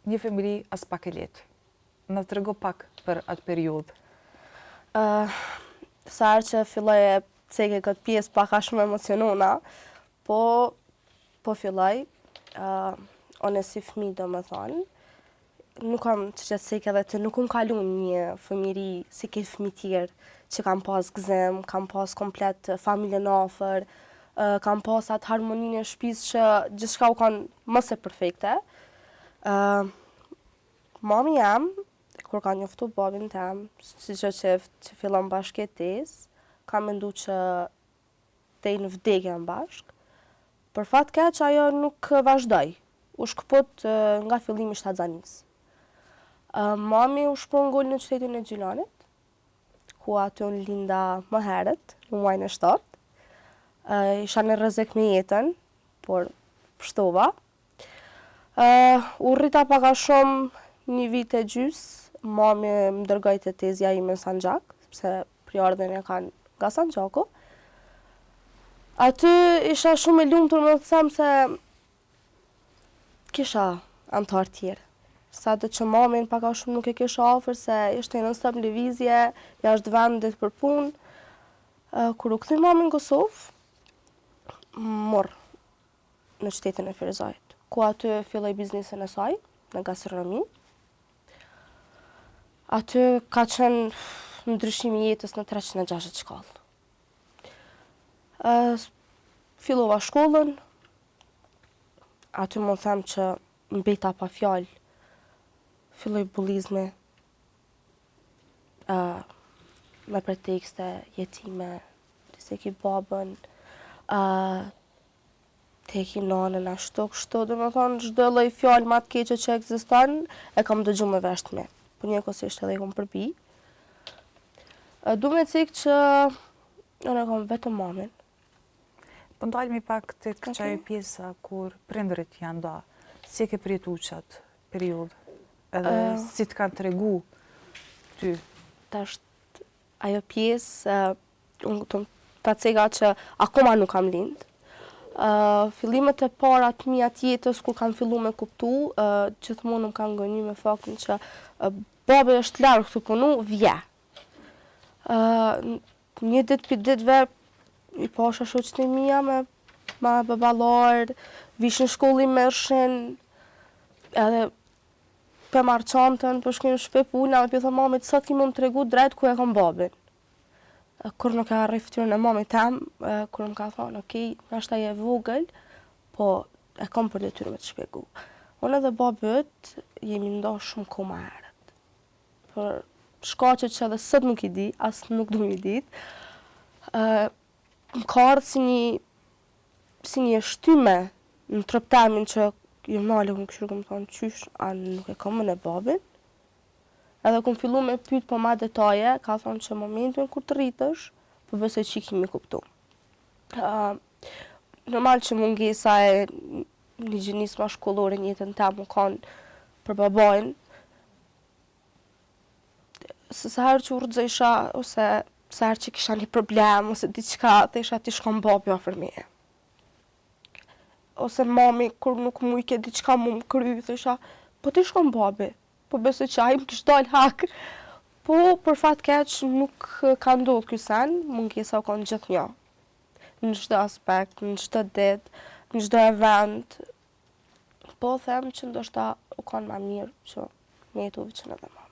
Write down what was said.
një femëri as pak e lehtë. Na trego pak për atë periudhë. Sa herë që filloj e ceke këtë pjesë pak a shumë emocionona, po filloj, one si fëmijë domethënë, nuk kam që ceke edhe të nuk kalu një fëmijëri si këtë fëmijë tjerë që kam pas gëzim, kam pas komplet familjen afër, kam pas atë harmoninë e shtëpisë që gjithçka u kanë mos e perfekte. Mami jam, kur ka njoftu babin tem, si çdo çift që fillon bashkëjetesë, ka mendu që deri në vdekjen bashk. Për fat keq ajo nuk vazhdoi. U shkput nga fillimi i shtatzanisë. Mami u shpërngul në qytetin e Gjilanit, ku aty unë linda më herët, në muajin e 7. Isha në rrezik me jetën, por pshtova. U rrita pak a shumë një vit e gjys, mami më dërgoi te tezja ime në Sanxhak, sepse prjardhjen e kanë nga Sanxhaku. Aty isha shumë e lumtur më të them se kisha antar tjerë. Sa do që mamin pak a shumë nuk e kisha afër se ishte në stop lëvizje, jashtë vendit për punë. Kur u kthyi mami në Kosovë, morr në qytetin e Ferizajit, ku aty filloi biznesin e saj në gastronomi. Aty ka qenë ndryshimi i jetës në 360 shkallë. Fillova shkollën, aty më them që mbeta pa fjalë, filloj bullizmi, me pretekste jetime, se ki babën, te ki nanën ashtu kështu, domethënë çdo lloj fjalë më të keqe që ekziston e kam dëgjuar me vesh me. Po njëkohësisht edhe i kom përbi. Du me cik që unë e kam vetëm mamin. Po ndalemi pak tek çajo pjesa kur prindërit janë nda. Si e ke përjetu qatë periudhë? Edhe si të kanë tregu ty? Tash ajo pjesë, ta cega që akoma nuk kam lind. Fillimet e para të mia të jetës kur kam fillu me kuptu, gjithmonë më kanë gënjur me faktin që babi është larg këtu punu, vje. Një ditë për ditëve i pasha shoqët e mia me baballar, vishin shkolli mershin, edhe për marrë çantën, për shkojnë në shtëpi puna, me thënë mamit sot ki më tregu drejt ku e kam babin. Kur nuk e harroj fytyrën e mamit tem, kur më ka thonë, okej, nashta je vogël, po e kam për detyrë me të shpjegu. Unë edhe babi yt jemi nda shumë kohë më herët. Për shkaqe që edhe sot nuk i di, as nuk du mi dit, më ka ardhur si një shtyme në trup temin që jam nalë më kështu, më thonë, qysh, a nuk e kam në babin? Edhe kom fillu me pyet po ma detaje, ka thonë që momentin kur të rritësh, po besoj që i kimi kuptu. Normal që mungesa e një gjinis ma shkollore në jetën tem më kanë për babajnë. Se herë që u rrëzojsha, ose se herë që kisha një problem, ose diçka, të isha ti shkon babi afër meje. Ose mami, kur nuk mu i ke diçka mu më kry, thësha, po ti shkon babi. Po besoj që ai më kishte dal hak. Po për fat keq nuk ka ndodhur ky sen, mungesa u kanë gjithnjë. Në çdo aspekt, në çdo ditë, në çdo event. Po them që ndoshta u kanë më mirë që me jetu veçën edhe më.